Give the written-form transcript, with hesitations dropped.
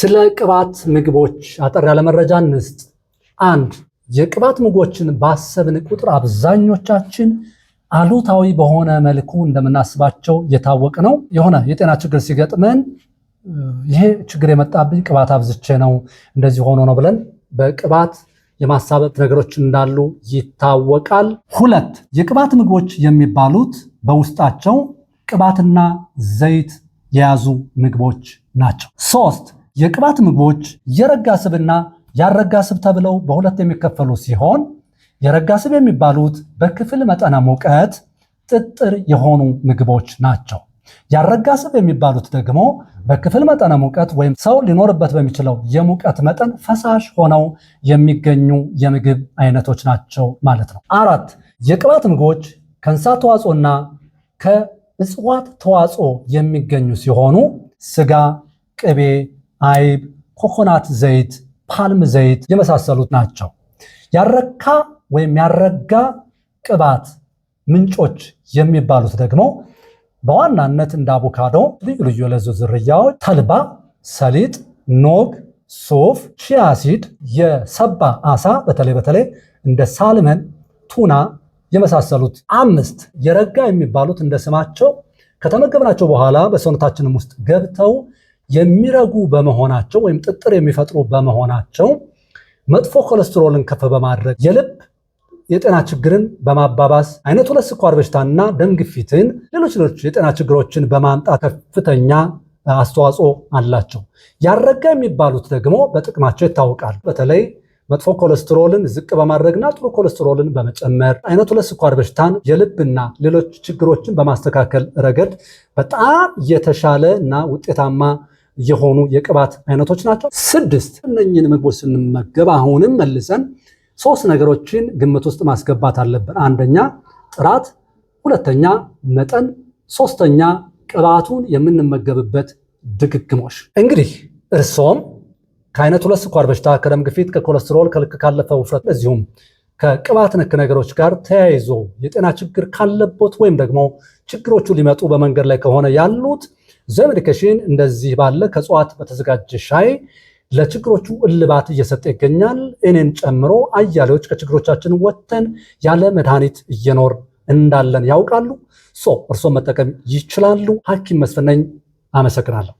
ስለ ቅባት ምግቦች አጠር ያለ መረጃ እንስጥ። አንድ የቅባት ምግቦችን ባሰብን ቁጥር አብዛኞቻችን አሉታዊ በሆነ መልኩ እንደምናስባቸው የታወቀ ነው። የሆነ የጤና ችግር ሲገጥመን ይሄ ችግር የመጣብኝ ቅባት አብዝቼ ነው እንደዚህ ሆኖ ነው ብለን በቅባት የማሳበብ ነገሮች እንዳሉ ይታወቃል። ሁለት የቅባት ምግቦች የሚባሉት በውስጣቸው ቅባትና ዘይት የያዙ ምግቦች ናቸው። ሶስት የቅባት ምግቦች የረጋ ስብና ያልረጋ ስብ ተብለው በሁለት የሚከፈሉ ሲሆን የረጋ ስብ የሚባሉት በክፍል መጠነ ሙቀት ጥጥር የሆኑ ምግቦች ናቸው። ያልረጋ ስብ የሚባሉት ደግሞ በክፍል መጠነ ሙቀት ወይም ሰው ሊኖርበት በሚችለው የሙቀት መጠን ፈሳሽ ሆነው የሚገኙ የምግብ አይነቶች ናቸው ማለት ነው። አራት የቅባት ምግቦች ከእንስሳት ተዋጽኦና ከእጽዋት ተዋጽኦ የሚገኙ ሲሆኑ ስጋ፣ ቅቤ፣ አይብ፣ ኮኮናት ዘይት፣ ፓልም ዘይት የመሳሰሉት ናቸው። ያልረካ ወይም ያልረጋ ቅባት ምንጮች የሚባሉት ደግሞ በዋናነት እንደ አቮካዶ፣ ልዩ ልዩ የለዙ ዝርያዎች፣ ተልባ፣ ሰሊጥ፣ ኖግ፣ ሱፍ፣ ሺያ አሲድ፣ የሰባ አሳ በተለይ እንደ ሳልመን፣ ቱና የመሳሰሉት። አምስት የረጋ የሚባሉት እንደ ስማቸው ከተመገብናቸው በኋላ በሰውነታችንም ውስጥ ገብተው የሚረጉ በመሆናቸው ወይም ጥጥር የሚፈጥሩ በመሆናቸው መጥፎ ኮሌስትሮልን ከፍ በማድረግ የልብ የጤና ችግርን በማባባስ አይነት 2 ስኳር በሽታና ደም ግፊትን ሌሎች የጤና ችግሮችን በማምጣት ከፍተኛ አስተዋጽኦ አላቸው። ያልረጋ የሚባሉት ደግሞ በጥቅማቸው ይታወቃሉ። በተለይ መጥፎ ኮሌስትሮልን ዝቅ በማድረግና ጥሩ ኮሌስትሮልን በመጨመር አይነት 2 ስኳር በሽታን የልብና ሌሎች ችግሮችን በማስተካከል ረገድ በጣም የተሻለ እና ውጤታማ የሆኑ የቅባት አይነቶች ናቸው። 6 እነኝህን ምግቦች ስንመገብ አሁንም መልሰን 3 ነገሮችን ግምት ውስጥ ማስገባት አለብን። አንደኛ ጥራት፣ ሁለተኛ መጠን፣ ሶስተኛ ቅባቱን የምንመገብበት ድግግሞሽ። እንግዲህ እርሶም ከአይነት 2 ስኳር በሽታ፣ ከደም ግፊት፣ ከኮሌስትሮል፣ ከልክ ካለፈ ውፍረት እዚሁም ከቅባት ነክ ነገሮች ጋር ተያይዞ የጤና ችግር ካለበት ወይም ደግሞ ችግሮቹ ሊመጡ በመንገድ ላይ ከሆነ ያሉት ዘሜዲኬሽን እንደዚህ ባለ ከእጽዋት በተዘጋጀ ሻይ ለችግሮቹ እልባት እየሰጠ ይገኛል። እኔን ጨምሮ አያሌዎች ከችግሮቻችን ወጥተን ያለ መድኃኒት እየኖር እንዳለን ያውቃሉ። እርሶም መጠቀም ይችላሉ። ሐኪም መስፍን ነኝ። አመሰግናለሁ።